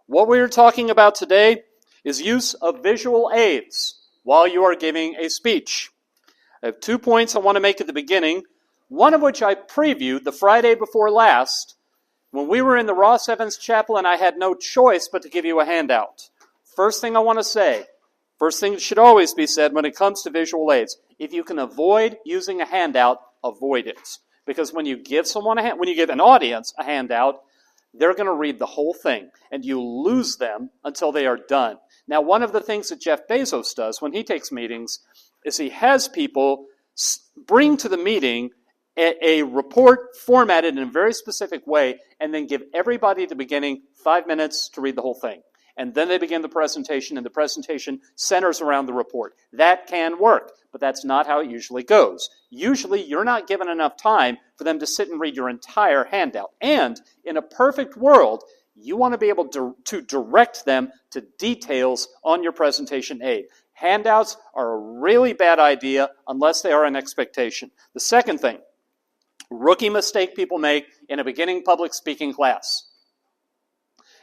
What we're talking about today is use of visual aids while you are giving a speech. I have 2 points I want to make at the beginning, one of which I previewed the Friday before last when we were in the Ross Evans Chapel and I had no choice but to give you a handout. First thing I want to say, first thing that should always be said when it comes to visual aids, if you can avoid using a handout, avoid it. Because when you give someone when you give an audience a handout, they're going to read the whole thing, and you lose them until they are done. Now, one of the things that Jeff Bezos does when he takes meetings is he has people bring to the meeting a report formatted in a very specific way, and then give everybody at the beginning 5 minutes to read the whole thing. And then they begin the presentation, and the presentation centers around the report. That can work, but that's not how it usually goes. Usually, you're not given enough time for them to sit and read your entire handout. And in a perfect world, you want to be able to direct them to details on your presentation aid. Handouts are a really bad idea unless they are an expectation. The second thing, rookie mistake people make in a beginning public speaking class.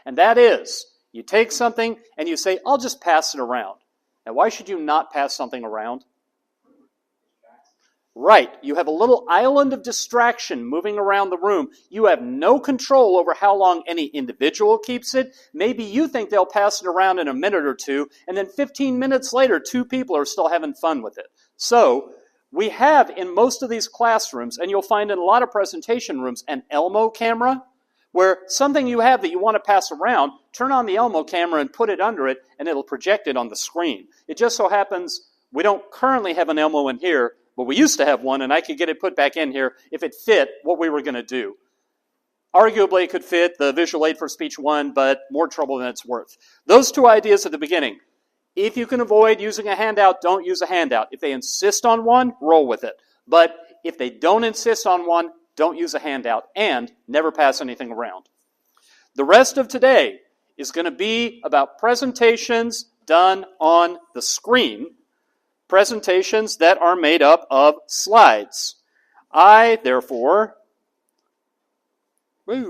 And that is, you take something and you say, I'll just pass it around. Now, why should you not pass something around? Right, you have a little island of distraction moving around the room. You have no control over how long any individual keeps it. Maybe you think they'll pass it around in a minute or two, and then 15 minutes later, 2 people are still having fun with it. So, we have in most of these classrooms, and you'll find in a lot of presentation rooms, an Elmo camera, where something you have that you want to pass around, turn on the Elmo camera and put it under it, and it'll project it on the screen. It just so happens we don't currently have an Elmo in here, but we used to have one, and I could get it put back in here if it fit what we were going to do. Arguably, it could fit the visual aid for speech 1, but more trouble than it's worth. Those 2 ideas at the beginning. If you can avoid using a handout, don't use a handout. If they insist on one, roll with it. But if they don't insist on one, don't use a handout, and never pass anything around. The rest of today is going to be about presentations done on the screen, presentations that are made up of slides. I, therefore, I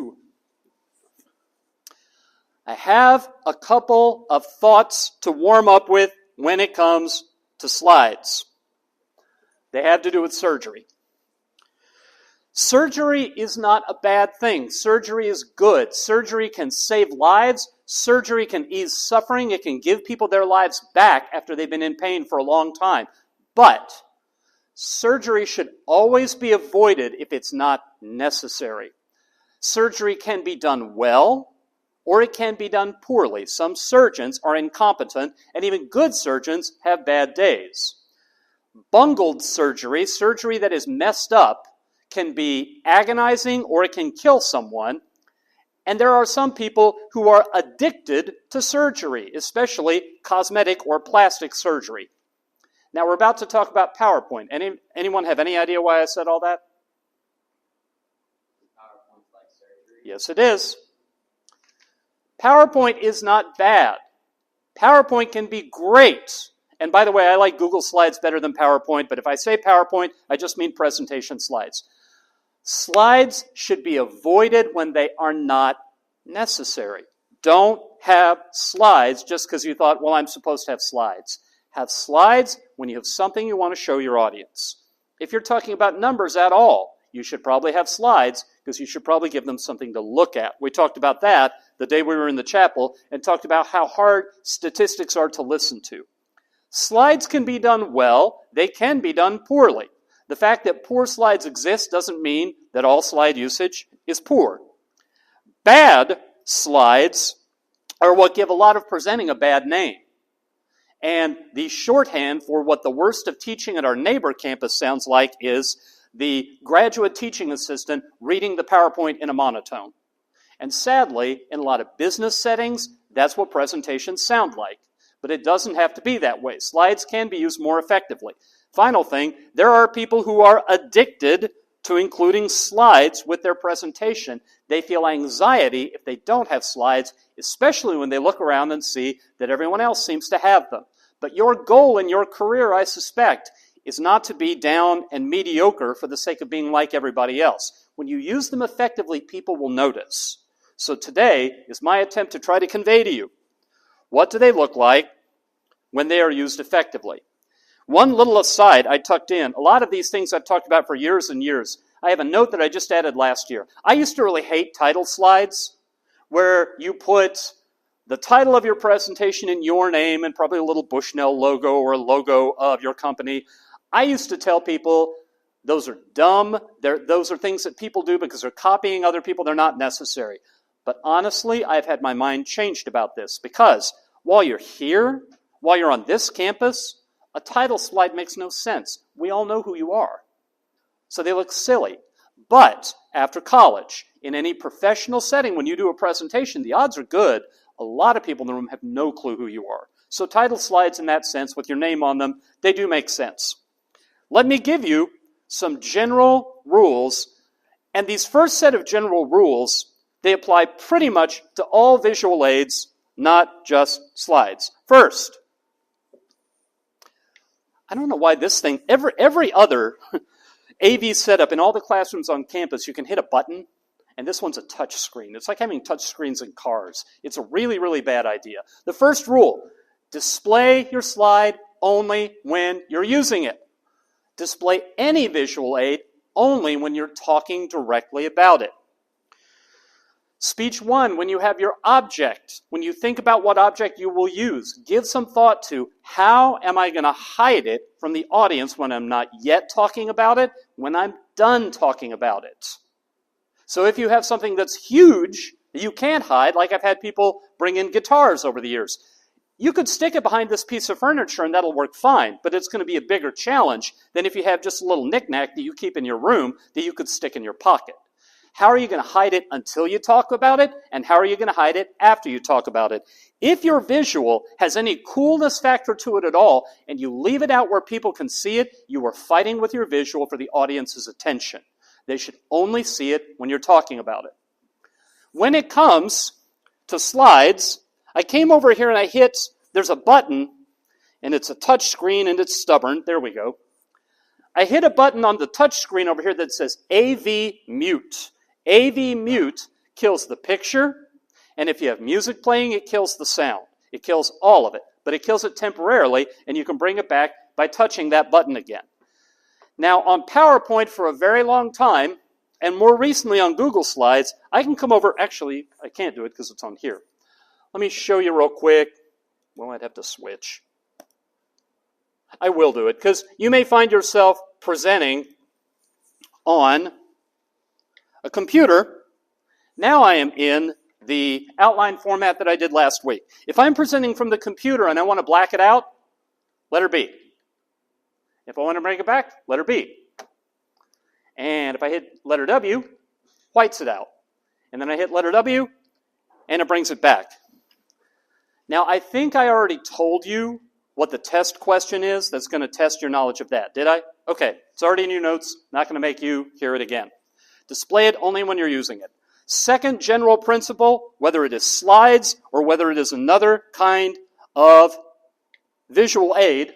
have a couple of thoughts to warm up with when it comes to slides. They have to do with surgery. Surgery is not a bad thing. Surgery is good. Surgery can save lives. Surgery can ease suffering. It can give people their lives back after they've been in pain for a long time. But surgery should always be avoided if it's not necessary. Surgery can be done well, or it can be done poorly. Some surgeons are incompetent, and even good surgeons have bad days. Bungled surgery, surgery that is messed up, can be agonizing or it can kill someone. And there are some people who are addicted to surgery, especially cosmetic or plastic surgery. Now we're about to talk about PowerPoint. Anyone have any idea why I said all that? PowerPoint's like surgery. Yes, it is. PowerPoint is not bad. PowerPoint can be great. And by the way, I like Google Slides better than PowerPoint, but if I say PowerPoint, I just mean presentation slides. Slides should be avoided when they are not necessary. Don't have slides just because you thought, well, I'm supposed to have slides. Have slides when you have something you want to show your audience. If you're talking about numbers at all, you should probably have slides because you should probably give them something to look at. We talked about that the day we were in the chapel and talked about how hard statistics are to listen to. Slides can be done well. They can be done poorly. The fact that poor slides exist doesn't mean that all slide usage is poor. Bad slides are what give a lot of presenting a bad name. And the shorthand for what the worst of teaching at our neighbor campus sounds like is the graduate teaching assistant reading the PowerPoint in a monotone. And sadly, in a lot of business settings, that's what presentations sound like. But it doesn't have to be that way. Slides can be used more effectively. Final thing, there are people who are addicted to including slides with their presentation. They feel anxiety if they don't have slides, especially when they look around and see that everyone else seems to have them. But your goal in your career, I suspect, is not to be down and mediocre for the sake of being like everybody else. When you use them effectively, people will notice. So today is my attempt to try to convey to you, what do they look like when they are used effectively? One little aside I tucked in, a lot of these things I've talked about for years and years. I have a note that I just added last year. I used to really hate title slides, where you put the title of your presentation in your name and probably a little Bushnell logo or a logo of your company. I used to tell people those are dumb. Those are things that people do because they're copying other people. They're not necessary. But honestly, I've had my mind changed about this because while you're here, while you're on this campus, a title slide makes no sense. We all know who you are. So they look silly. But after college, in any professional setting, when you do a presentation, the odds are good. A lot of people in the room have no clue who you are. So title slides in that sense, with your name on them, they do make sense. Let me give you some general rules. And these first set of general rules, they apply pretty much to all visual aids, not just slides. First, I don't know why this thing, every other AV setup in all the classrooms on campus, you can hit a button, and this one's a touch screen. It's like having touch screens in cars. It's a really, really bad idea. The first rule, display your slide only when you're using it. Display any visual aid only when you're talking directly about it. Speech 1, when you have your object, when you think about what object you will use, give some thought to how am I going to hide it from the audience when I'm not yet talking about it, when I'm done talking about it. So if you have something that's huge that you can't hide, like I've had people bring in guitars over the years, you could stick it behind this piece of furniture and that'll work fine, but it's going to be a bigger challenge than if you have just a little knick-knack that you keep in your room that you could stick in your pocket. How are you going to hide it until you talk about it? And how are you going to hide it after you talk about it? If your visual has any coolness factor to it at all, and you leave it out where people can see it, you are fighting with your visual for the audience's attention. They should only see it when you're talking about it. When it comes to slides, I came over here and I hit, there's a button, and it's a touch screen and it's stubborn. There we go. I hit a button on the touch screen over here that says AV Mute. AV Mute kills the picture, and if you have music playing, it kills the sound. It kills all of it, but it kills it temporarily, and you can bring it back by touching that button again. Now, on PowerPoint for a very long time, and more recently on Google Slides, I can come over, actually, I can't do it because it's on here. Let me show you real quick. Well, I'd have to switch. I will do it, because you may find yourself presenting on a computer. Now I am in the outline format that I did last week. If I'm presenting from the computer and I want to black it out, letter B. If I want to bring it back, letter B. And if I hit letter W, whites it out. And then I hit letter W, and it brings it back. Now, I think I already told you what the test question is that's going to test your knowledge of that. Did I? Okay, it's already in your notes. Not going to make you hear it again. Display it only when you're using it. Second general principle, whether it is slides or whether it is another kind of visual aid,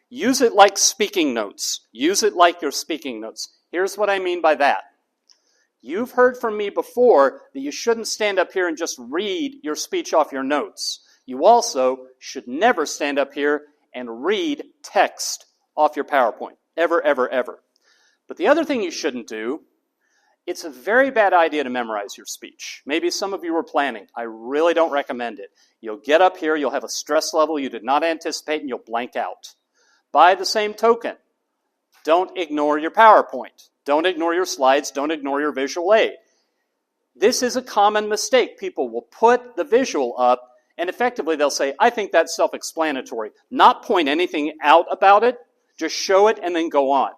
use it like speaking notes. Use it like your speaking notes. Here's what I mean by that. You've heard from me before that you shouldn't stand up here and just read your speech off your notes. You also should never stand up here and read text off your PowerPoint. Ever, ever, ever. But the other thing you shouldn't do, it's a very bad idea to memorize your speech. Maybe some of you were planning. I really don't recommend it. You'll get up here, you'll have a stress level you did not anticipate, and you'll blank out. By the same token, don't ignore your PowerPoint. Don't ignore your slides. Don't ignore your visual aid. This is a common mistake. People will put the visual up, and effectively they'll say, I think that's self-explanatory. Not point anything out about it. Just show it and then go on.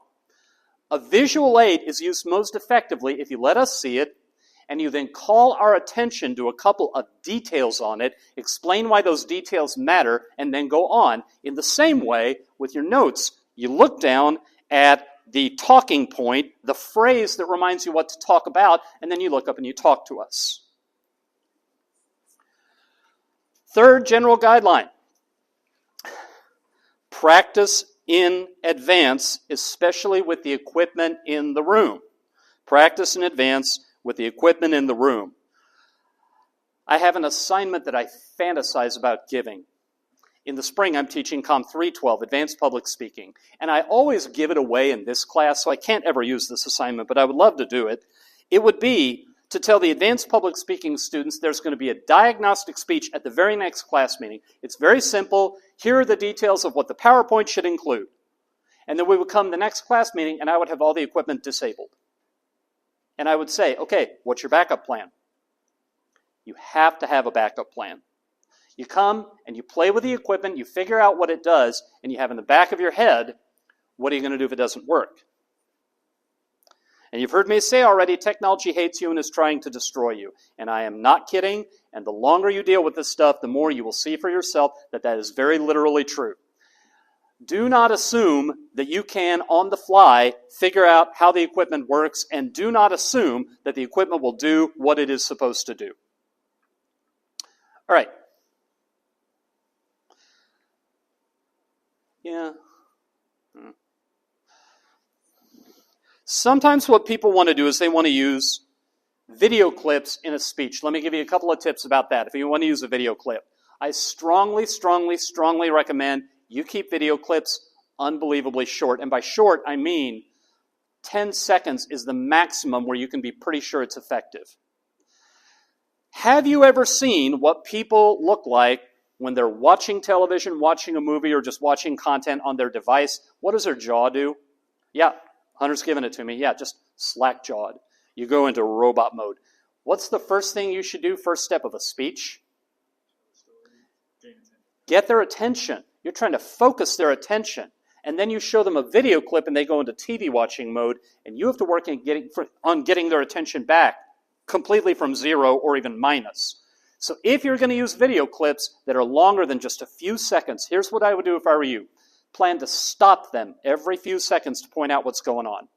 A visual aid is used most effectively if you let us see it, and you then call our attention to a couple of details on it, explain why those details matter, and then go on. In the same way, with your notes, you look down at the talking point, the phrase that reminds you what to talk about, and then you look up and you talk to us. Third general guideline. Practice in advance, especially with the equipment in the room. Practice in advance with the equipment in the room. I have an assignment that I fantasize about giving. In the spring, I'm teaching COM 312, Advanced Public Speaking, and I always give it away in this class, so I can't ever use this assignment, but I would love to do it. It would be to tell the Advanced Public Speaking students there's going to be a diagnostic speech at the very next class meeting. It's very simple. Here are the details of what the PowerPoint should include. And then we would come to the next class meeting, and I would have all the equipment disabled. And I would say, okay, what's your backup plan? You have to have a backup plan. You come and you play with the equipment, you figure out what it does, and you have in the back of your head, what are you going to do if it doesn't work? And you've heard me say already, technology hates you and is trying to destroy you. And I am not kidding, and the longer you deal with this stuff, the more you will see for yourself that that is very literally true. Do not assume that you can, on the fly, figure out how the equipment works, and do not assume that the equipment will do what it is supposed to do. All right. Yeah. Sometimes what people want to do is they want to use video clips in a speech. Let me give you a couple of tips about that if you want to use a video clip. I strongly, strongly, strongly recommend you keep video clips unbelievably short. And by short, I mean 10 seconds is the maximum where you can be pretty sure it's effective. Have you ever seen what people look like when they're watching television, watching a movie, or just watching content on their device? What does their jaw do? Yeah, Hunter's giving it to me. Yeah, just slack-jawed. You go into robot mode. What's the first thing you should do, first step of a speech? Get their attention. You're trying to focus their attention. And then you show them a video clip and they go into TV watching mode, and you have to work on getting their attention back completely from 0 or even minus. So if you're going to use video clips that are longer than just a few seconds, here's what I would do if I were you. Plan to stop them every few seconds to point out what's going on.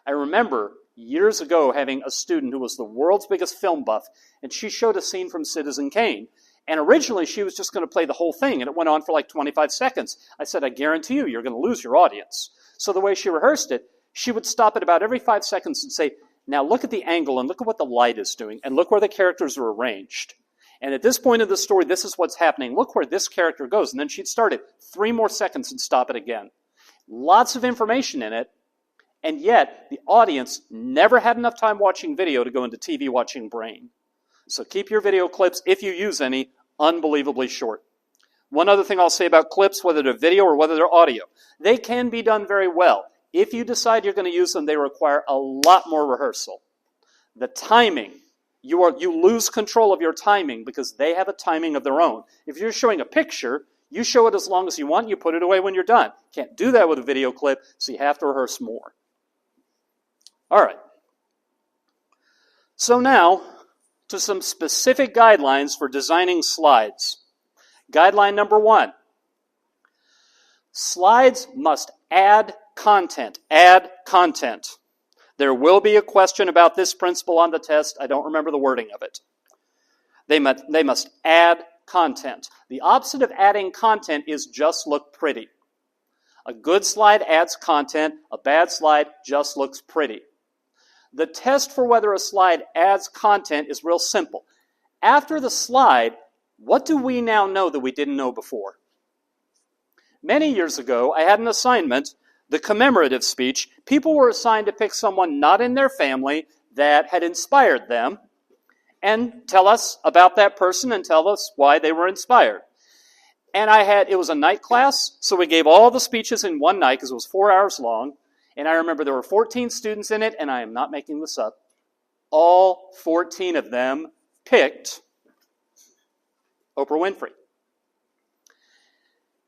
I remember years ago having a student who was the world's biggest film buff, and she showed a scene from Citizen Kane. And originally she was just going to play the whole thing, and it went on for like 25 seconds. I said, I guarantee you're going to lose your audience. So the way she rehearsed it, she would stop at about every 5 seconds and say, now look at the angle and look at what the light is doing, and look where the characters are arranged. And at this point of the story, this is what's happening. Look where this character goes. And then she'd start it 3 more seconds and stop it again. Lots of information in it, and yet the audience never had enough time watching video to go into TV watching brain. So keep your video clips, if you use any, unbelievably short. One other thing I'll say about clips, whether they're video or whether they're audio. They can be done very well. If you decide you're going to use them, they require a lot more rehearsal. The timing, you lose control of your timing because they have a timing of their own. If you're showing a picture, you show it as long as you want, you put it away when you're done. Can't do that with a video clip, so you have to rehearse more. All right. So now, to some specific guidelines for designing slides. Guideline number 1. Slides must add content. Add content. There will be a question about this principle on the test. I don't remember the wording of it. They must add content. The opposite of adding content is just look pretty. A good slide adds content. A bad slide just looks pretty. The test for whether a slide adds content is real simple. After the slide, what do we now know that we didn't know before? Many years ago, I had an assignment, the commemorative speech. People were assigned to pick someone not in their family that had inspired them and tell us about that person and tell us why they were inspired. And it was a night class, so we gave all the speeches in one night because it was 4 hours long. And I remember there were 14 students in it, and I am not making this up. All 14 of them picked Oprah Winfrey.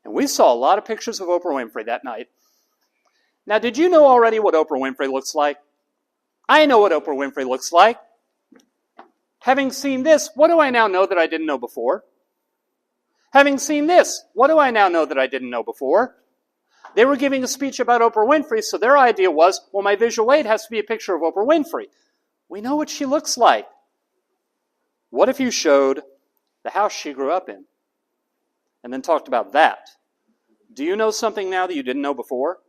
And we saw a lot of pictures of Oprah Winfrey that night. Now, did you know already what Oprah Winfrey looks like? I know what Oprah Winfrey looks like. Having seen this, what do I now know that I didn't know before? Having seen this, what do I now know that I didn't know before? They were giving a speech about Oprah Winfrey, so their idea was, well, my visual aid has to be a picture of Oprah Winfrey. We know what she looks like. What if you showed the house she grew up in and then talked about that? Do you know something now that you didn't know before?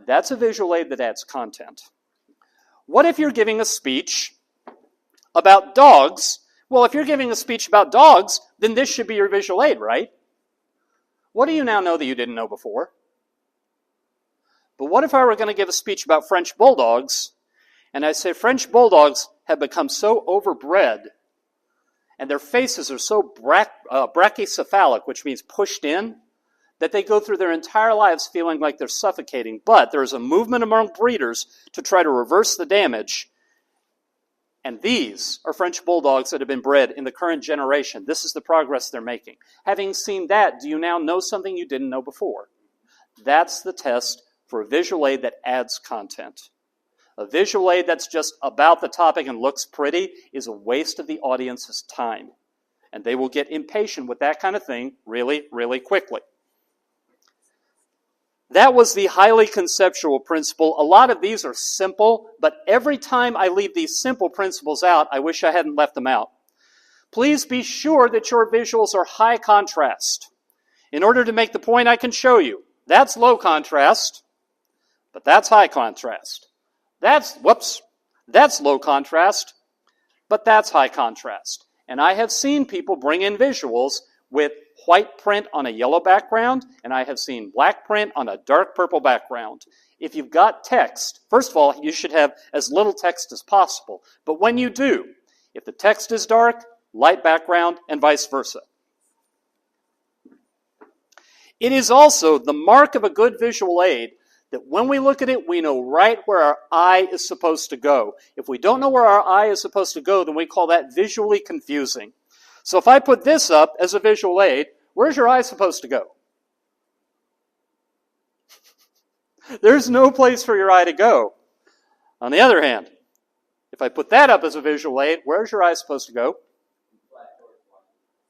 That's a visual aid that adds content. What if you're giving a speech about dogs? Well, if you're giving a speech about dogs, then this should be your visual aid, right? What do you now know that you didn't know before? But what if I were going to give a speech about French bulldogs, and I say French bulldogs have become so overbred, and their faces are so brachycephalic, which means pushed in, that they go through their entire lives feeling like they're suffocating. But there's a movement among breeders to try to reverse the damage. And these are French bulldogs that have been bred in the current generation. This is the progress they're making. Having seen that, do you now know something you didn't know before? That's the test for a visual aid that adds content. A visual aid that's just about the topic and looks pretty is a waste of the audience's time. And they will get impatient with that kind of thing really, really quickly. That was the highly conceptual principle. A lot of these are simple, but every time I leave these simple principles out, I wish I hadn't left them out. Please be sure that your visuals are high contrast. In order to make the point I can show you, that's low contrast, but that's high contrast. That's low contrast, but that's high contrast. And I have seen people bring in visuals with white print on a yellow background, and I have seen black print on a dark purple background. If you've got text, first of all, you should have as little text as possible. But when you do, if the text is dark, light background, and vice versa. It is also the mark of a good visual aid that when we look at it, we know right where our eye is supposed to go. If we don't know where our eye is supposed to go, then we call that visually confusing. So if I put this up as a visual aid, where's your eye supposed to go? There's no place for your eye to go. On the other hand, if I put that up as a visual aid, where's your eye supposed to go?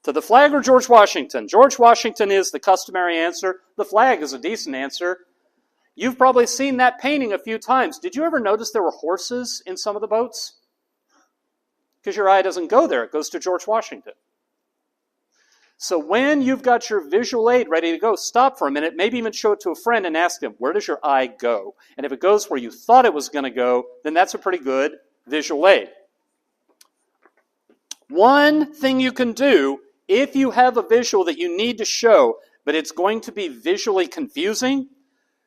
To the flag or George Washington? George Washington is the customary answer. The flag is a decent answer. You've probably seen that painting a few times. Did you ever notice there were horses in some of the boats? Because your eye doesn't go there. It goes to George Washington. So when you've got your visual aid ready to go, stop for a minute, maybe even show it to a friend and ask them, where does your eye go? And if it goes where you thought it was going to go, then that's a pretty good visual aid. One thing you can do, if you have a visual that you need to show, but it's going to be visually confusing,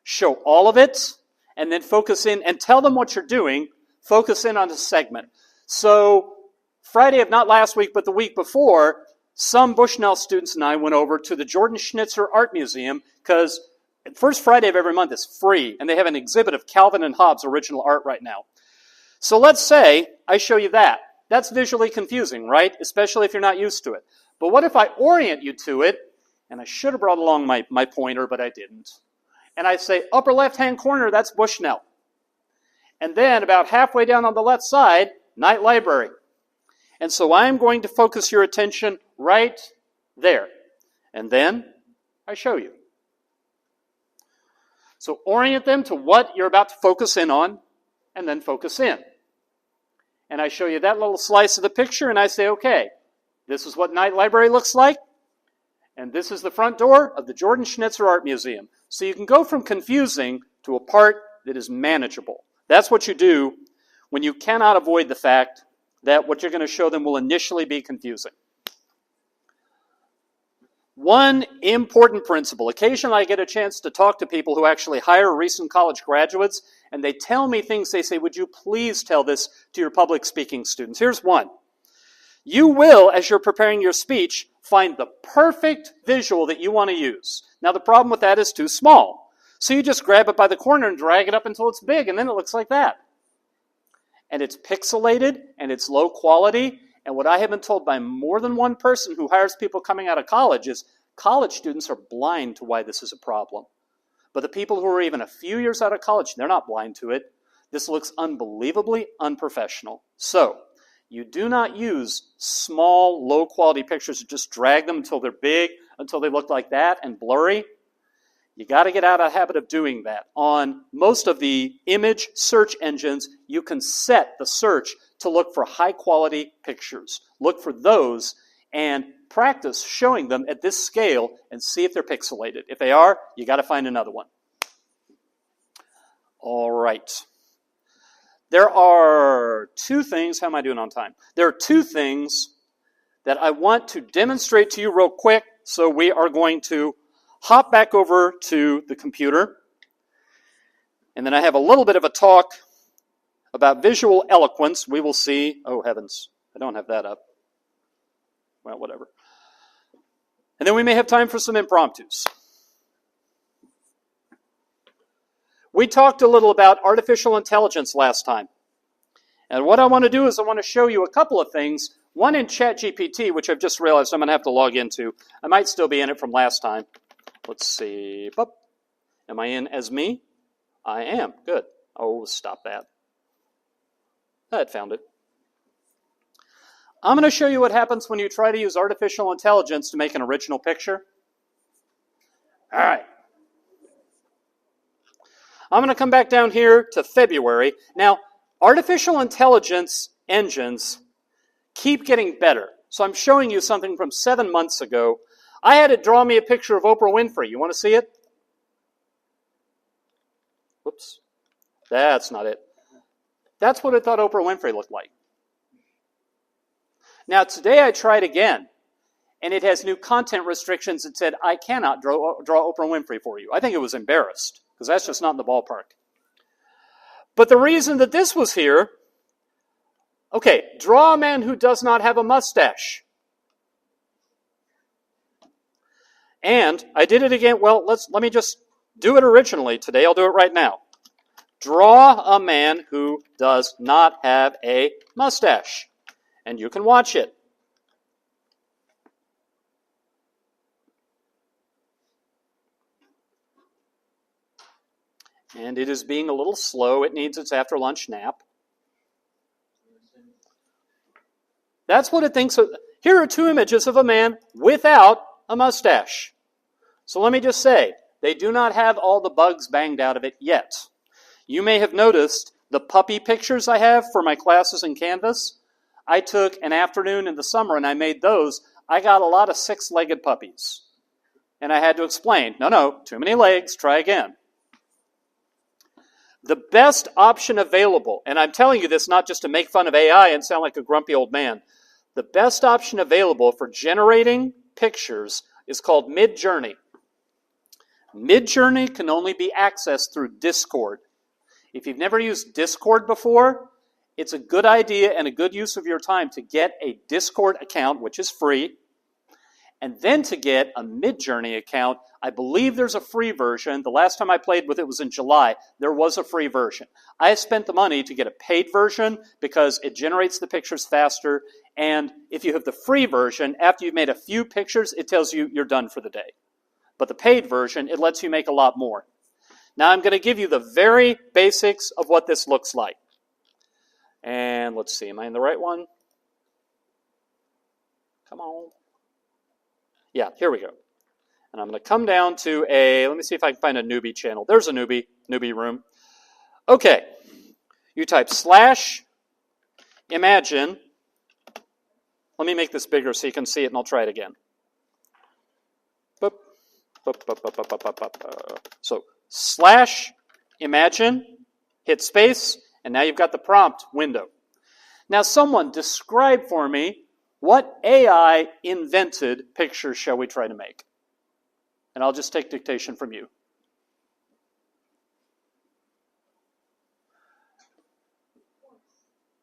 show all of it, and then focus in and tell them what you're doing, focus in on a segment. So Friday of not last week, but the week before, some Bushnell students and I went over to the Jordan Schnitzer Art Museum because first Friday of every month is free, and they have an exhibit of Calvin and Hobbes' original art right now. So let's say I show you that. That's visually confusing, right? Especially if you're not used to it. But what if I orient you to it, and I should have brought along my pointer, but I didn't. And I say, upper left-hand corner, that's Bushnell. And then about halfway down on the left side, Knight Library. And so I'm going to focus your attention right there. And then I show you. So orient them to what you're about to focus in on, and then focus in. And I show you that little slice of the picture, and I say, okay, this is what Knight Library looks like, and this is the front door of the Jordan Schnitzer Art Museum. So you can go from confusing to a part that is manageable. That's what you do when you cannot avoid the fact that what you're going to show them will initially be confusing. One important principle. Occasionally I get a chance to talk to people who actually hire recent college graduates, and they tell me things. They say, would you please tell this to your public speaking students? Here's one. You will, as you're preparing your speech, find the perfect visual that you want to use. Now the problem with that is too small. So you just grab it by the corner and drag it up until it's big, and then it looks like that. And it's pixelated, and it's low quality. And what I have been told by more than one person who hires people coming out of college is college students are blind to why this is a problem. But the people who are even a few years out of college, they're not blind to it. This looks unbelievably unprofessional. So, you do not use small, low-quality pictures and just drag them until they're big, until they look like that and blurry. You got to get out of the habit of doing that. On most of the image search engines, you can set the search to look for high-quality pictures. Look for those, and practice showing them at this scale and see if they're pixelated. If they are, you got to find another one. All right. There are two things. How am I doing on time? There are two things that I want to demonstrate to you real quick. So we are going to hop back over to the computer. And then I have a little bit of a talk about visual eloquence. We will see. Oh, heavens. I don't have that up. Well, whatever. And then we may have time for some impromptus. We talked a little about artificial intelligence last time. And what I want to do is I want to show you a couple of things. One in ChatGPT, which I've just realized I'm going to have to log into. I might still be in it from last time. Let's see. Boop. Am I in as me? I am. Good. Oh, stop that. I had found it. I'm going to show you what happens when you try to use artificial intelligence to make an original picture. All right. I'm going to come back down here to February. Now, artificial intelligence engines keep getting better. So I'm showing you something from 7 months ago. I had it draw me a picture of Oprah Winfrey. You want to see it? Whoops. That's not it. That's what I thought Oprah Winfrey looked like. Now, today I tried again, and it has new content restrictions that said, I cannot draw Oprah Winfrey for you. I think it was embarrassed, because that's just not in the ballpark. But the reason that this was here, okay, draw a man who does not have a mustache. And I did it again. Well, let me just do it originally today. I'll do it right now. Draw a man who does not have a mustache. And you can watch it. And it is being a little slow. It needs its after-lunch nap. That's what it thinks. Here are two images of a man without a mustache. So let me just say, they do not have all the bugs banged out of it yet. You may have noticed the puppy pictures I have for my classes in Canvas. I took an afternoon in the summer and I made those. I got a lot of six-legged puppies. And I had to explain, no, too many legs, try again. The best option available, and I'm telling you this not just to make fun of AI and sound like a grumpy old man, the best option available for generating pictures is called Midjourney. Midjourney can only be accessed through Discord. If you've never used Discord before, it's a good idea and a good use of your time to get a Discord account, which is free, and then to get a Midjourney account. I believe there's a free version. The last time I played with it was in July. There was a free version. I spent the money to get a paid version because it generates the pictures faster, and if you have the free version, after you've made a few pictures, it tells you you're done for the day. But the paid version, it lets you make a lot more. Now I'm going to give you the very basics of what this looks like. And let's see, am I in the right one? Come on. Yeah, here we go. And I'm going to come down to let me see if I can find a newbie channel. There's a newbie room. Okay, you type /imagine. Let me make this bigger so you can see it, and I'll try it again. Boop, boop, boop, boop, boop, boop, boop. So /imagine, hit space, and now you've got the prompt window. Now someone describe for me what AI invented picture shall we try to make? And I'll just take dictation from you.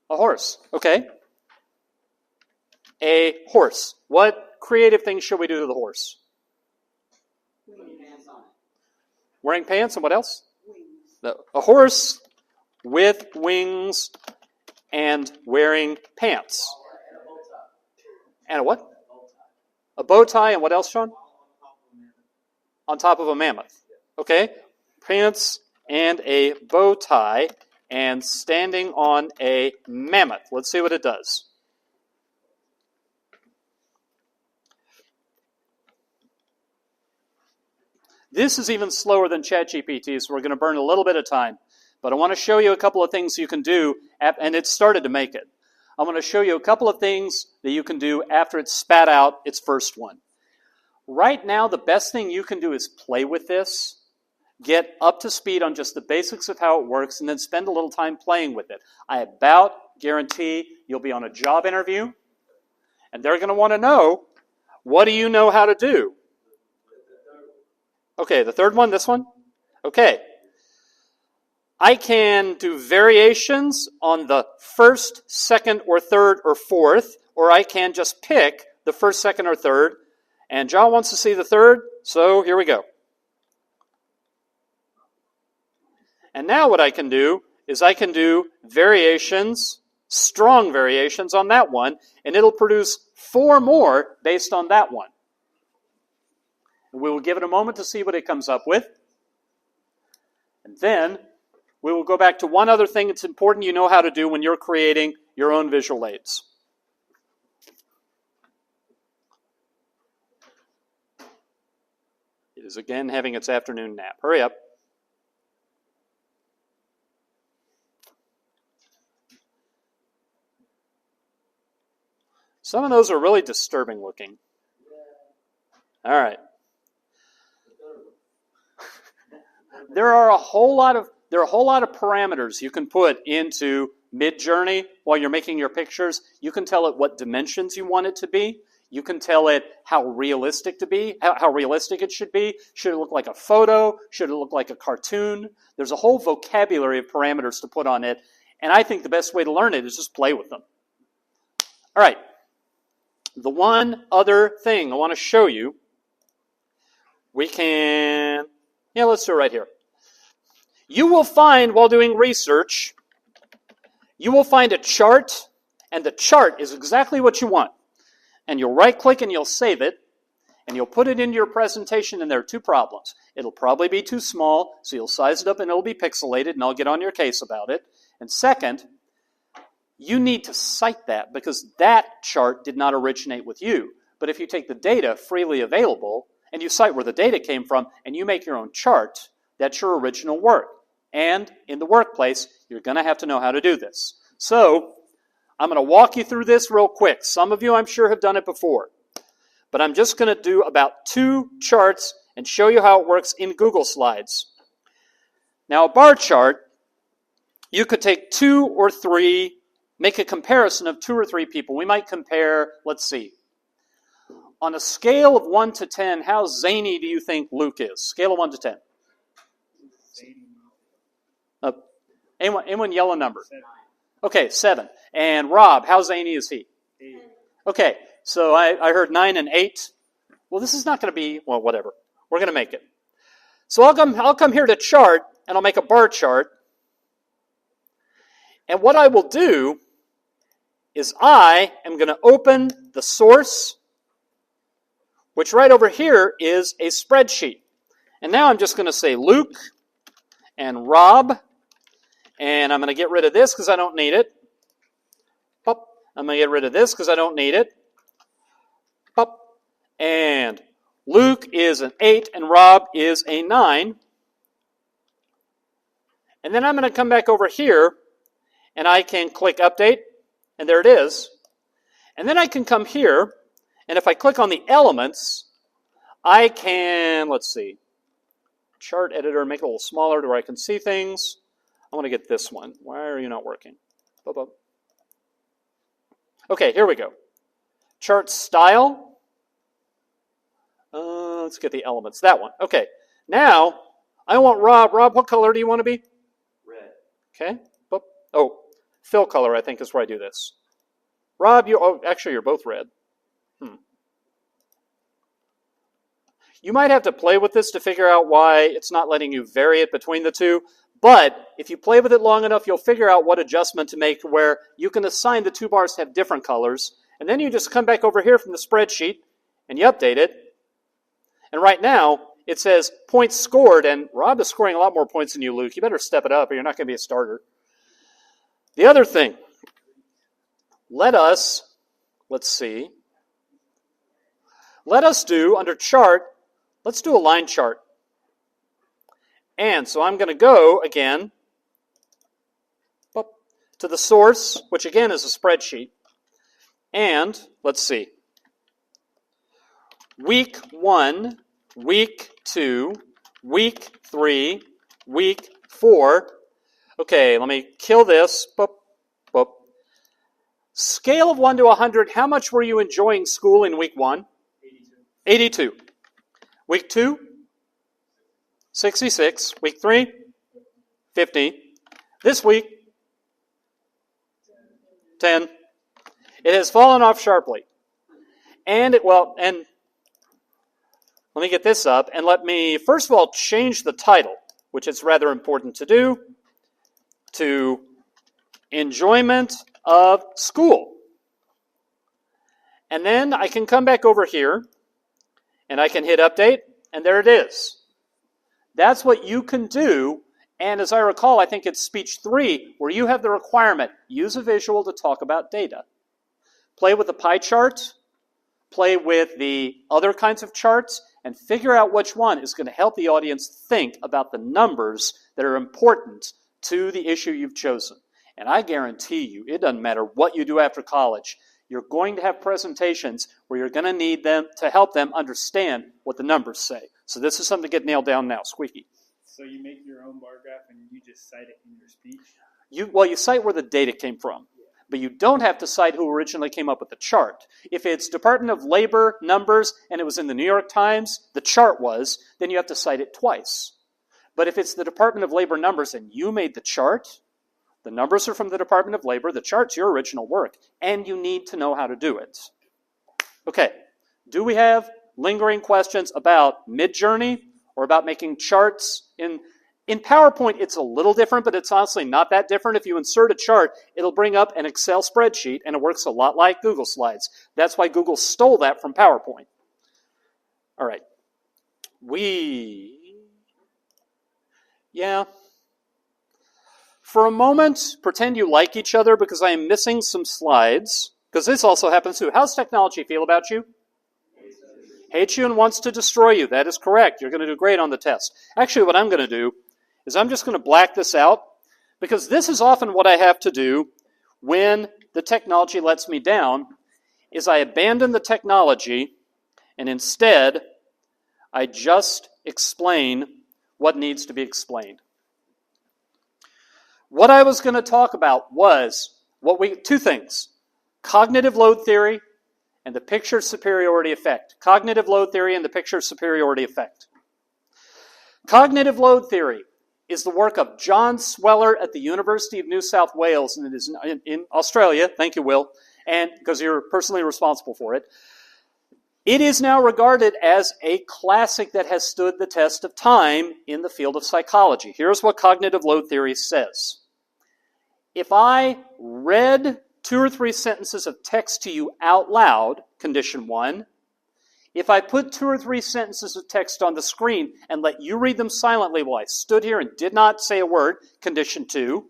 A horse, okay. A horse. What creative things shall we do to the horse? Wearing pants on it. Wearing pants and what else? Wings. A horse with wings and wearing pants. And a what? A bow tie and what else, Sean? On top of a mammoth. Okay. Pants and a bow tie and standing on a mammoth. Let's see what it does. This is even slower than ChatGPT, so we're going to burn a little bit of time. But I want to show you a couple of things you can do, and it started to make it. I'm going to show you a couple of things that you can do after it's spat out its first one. Right now, the best thing you can do is play with this, get up to speed on just the basics of how it works, and then spend a little time playing with it. I about guarantee you'll be on a job interview, and they're going to want to know, what do you know how to do? Okay, the third one, this one? Okay. I can do variations on the first, second, or third, or fourth, or I can just pick the first, second, or third. And John wants to see the third, so here we go. And now what I can do is I can do variations, strong variations on that one, and it'll produce 4 more based on that one. We will give it a moment to see what it comes up with. And then we will go back to one other thing it's important you know how to do when you're creating your own visual aids. It is again having its afternoon nap. Hurry up. Some of those are really disturbing looking. All right. There are a whole lot of parameters you can put into Midjourney while you're making your pictures. You can tell it what dimensions you want it to be. You can tell it how realistic it should be. Should it look like a photo? Should it look like a cartoon? There's a whole vocabulary of parameters to put on it, and I think the best way to learn it is just play with them. All right. The one other thing I want to show you, let's do it right here. You will find, while doing research, you will find a chart, and the chart is exactly what you want. And you'll right-click and you'll save it, and you'll put it into your presentation, and there are 2 problems. It'll probably be too small, so you'll size it up and it'll be pixelated, and I'll get on your case about it. And second, you need to cite that, because that chart did not originate with you. But if you take the data freely available, and you cite where the data came from, and you make your own chart, that's your original work. And in the workplace, you're going to have to know how to do this. So, I'm going to walk you through this real quick. Some of you, I'm sure, have done it before. But I'm just going to do about 2 charts and show you how it works in Google Slides. Now, a bar chart, you could take 2 or 3, make a comparison of 2 or 3 people. We might compare, let's see. On a scale of 1 to 10, how zany do you think Luke is? Scale of 1 to 10. Anyone yell a number? 7. Okay, 7. And Rob, how zany is he? 8. Okay, so I heard 9 and 8. Well, this is not going to be, well, whatever. We're going to make it. So I'll come here to chart, and I'll make a bar chart. And what I will do is I am going to open the source, which right over here is a spreadsheet. And now I'm just going to say Luke and Rob, and I'm going to get rid of this because I don't need it. Pop. I'm going to get rid of this because I don't need it. Pop. And Luke is an 8 and Rob is a 9. And then I'm going to come back over here and I can click Update, and there it is. And then I can come here, and if I click on the elements, I can, let's see, chart editor, make it a little smaller to where I can see things. I want to get this one. Why are you not working? Okay, here we go. Chart style. Let's get the elements. That one. Okay. Now, I want Rob. Rob, what color do you want to be? Red. Okay. Oh, fill color, I think, is where I do this. Rob, actually, you're both red. You might have to play with this to figure out why it's not letting you vary it between the two. But if you play with it long enough, you'll figure out what adjustment to make where you can assign the 2 bars to have different colors. And then you just come back over here from the spreadsheet and you update it. And right now, it says points scored. And Rob is scoring a lot more points than you, Luke. You better step it up or you're not going to be a starter. The other thing, let's do, under chart, let's do a line chart. And so I'm going to go, again, to to the source, which again is a spreadsheet. And, let's see, week 1, week 2, week 3, week 4. Okay, let me kill this. Boop, boop. Scale of 1 to 100, how much were you enjoying school in week 1? 82. Week 2? 66. Week 3? 50. This week? 10. It has fallen off sharply. And let me get this up, and let me, first of all, change the title, which is rather important to do, to Enjoyment of School. And then I can come back over here, and I can hit Update, and there it is. That's what you can do, and as I recall, I think it's speech 3, where you have the requirement, use a visual to talk about data. Play with the pie chart, play with the other kinds of charts, and figure out which one is going to help the audience think about the numbers that are important to the issue you've chosen. And I guarantee you, it doesn't matter what you do after college, you're going to have presentations where you're going to need them to help them understand what the numbers say. So this is something to get nailed down now, Squeaky. So you make your own bar graph and you just cite it in your speech? You cite where the data came from. But you don't have to cite who originally came up with the chart. If it's Department of Labor numbers and it was in the New York Times, the chart was, then you have to cite it twice. But if it's the Department of Labor numbers and you made the chart, the numbers are from the Department of Labor, the chart's your original work, and you need to know how to do it. Okay, do we have lingering questions about Midjourney or about making charts in PowerPoint? It's a little different, but it's honestly not that different. If you insert a chart, it'll bring up an Excel spreadsheet, and it works a lot like Google Slides. That's why Google stole that from PowerPoint. All right. For a moment, pretend you like each other because I am missing some slides, because this also happens too. How's technology feel about you? Hates you and wants to destroy you. That is correct. You're going to do great on the test. Actually, what I'm going to do is I'm just going to black this out, because this is often what I have to do when the technology lets me down, is I abandon the technology and instead I just explain what needs to be explained. What I was going to talk about was two things: cognitive load theory and the picture superiority effect. Cognitive load theory and the picture superiority effect. Cognitive load theory is the work of John Sweller at the University of New South Wales, and it is in Australia. Thank you, Will, and because you're personally responsible for it. It is now regarded as a classic that has stood the test of time in the field of psychology. Here's what cognitive load theory says. If I read 2 or 3 sentences of text to you out loud, condition 1, if I put 2 or 3 sentences of text on the screen and let you read them silently while I stood here and did not say a word, condition 2,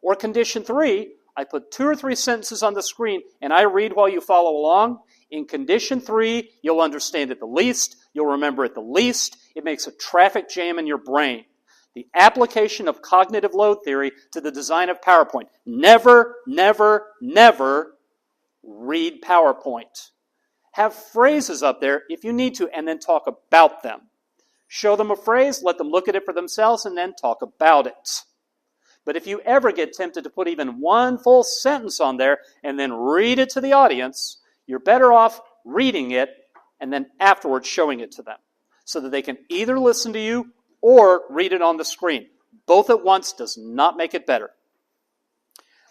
or condition 3, I put 2 or 3 sentences on the screen and I read while you follow along, in condition 3, you'll understand it the least, you'll remember it the least, it makes a traffic jam in your brain. The application of cognitive load theory to the design of PowerPoint. Never, never, never read PowerPoint. Have phrases up there if you need to, and then talk about them. Show them a phrase, let them look at it for themselves, and then talk about it. But if you ever get tempted to put even one full sentence on there and then read it to the audience, you're better off reading it and then afterwards showing it to them so that they can either listen to you or read it on the screen. Both at once does not make it better.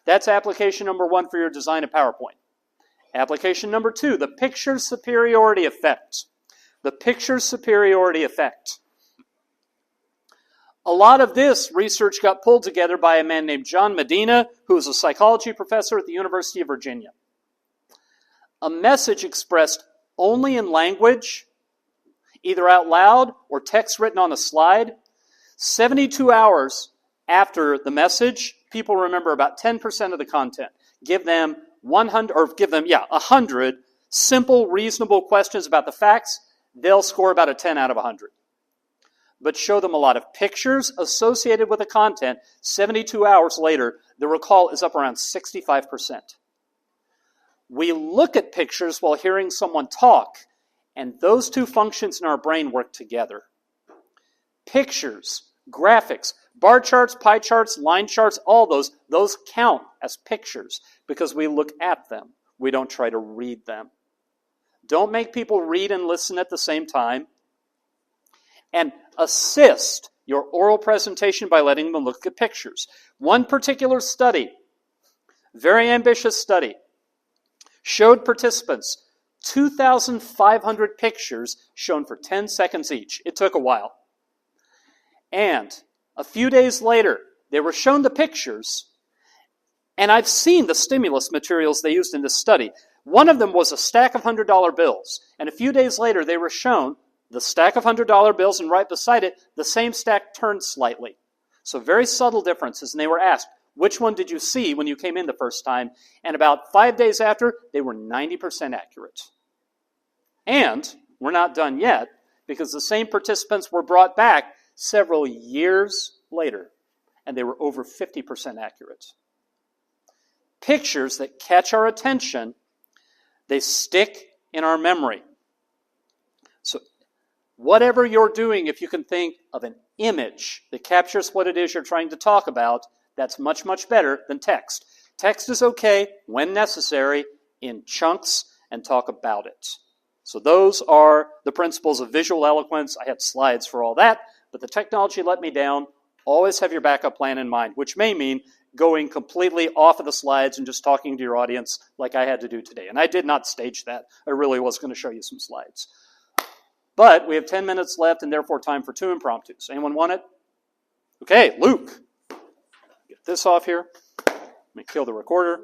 That's application number 1 for your design of PowerPoint. Application number 2, the picture superiority effect. The picture superiority effect. A lot of this research got pulled together by a man named John Medina, who is a psychology professor at the University of Virginia. A message expressed only in language, either out loud or text written on a slide, 72 hours after the message, people remember about 10% of the content. Give them 100 simple, reasonable questions about the facts, they'll score about a 10 out of 100. But show them a lot of pictures associated with the content, 72 hours later, the recall is up around 65%. We look at pictures while hearing someone talk, and those two functions in our brain work together. Pictures, graphics, bar charts, pie charts, line charts, all those count as pictures because we look at them. We don't try to read them. Don't make people read and listen at the same time. And assist your oral presentation by letting them look at pictures. One particular study, very ambitious study, showed participants 2,500 pictures shown for 10 seconds each. It took a while. And a few days later, they were shown the pictures, and I've seen the stimulus materials they used in this study. One of them was a stack of $100 bills, and a few days later they were shown the stack of $100 bills, and right beside it, the same stack turned slightly. So very subtle differences, and they were asked, which one did you see when you came in the first time? And about 5 days after, they were 90% accurate. And we're not done yet, because the same participants were brought back several years later, and they were over 50% accurate. Pictures that catch our attention, they stick in our memory. So whatever you're doing, if you can think of an image that captures what it is you're trying to talk about, that's much, much better than text. Text is okay when necessary in chunks and talk about it. So those are the principles of visual eloquence. I had slides for all that, but the technology let me down. Always have your backup plan in mind, which may mean going completely off of the slides and just talking to your audience like I had to do today. And I did not stage that. I really was going to show you some slides. But we have 10 minutes left and therefore time for 2 impromptus. Anyone want it? Okay, Luke. Get this off here. Let me kill the recorder.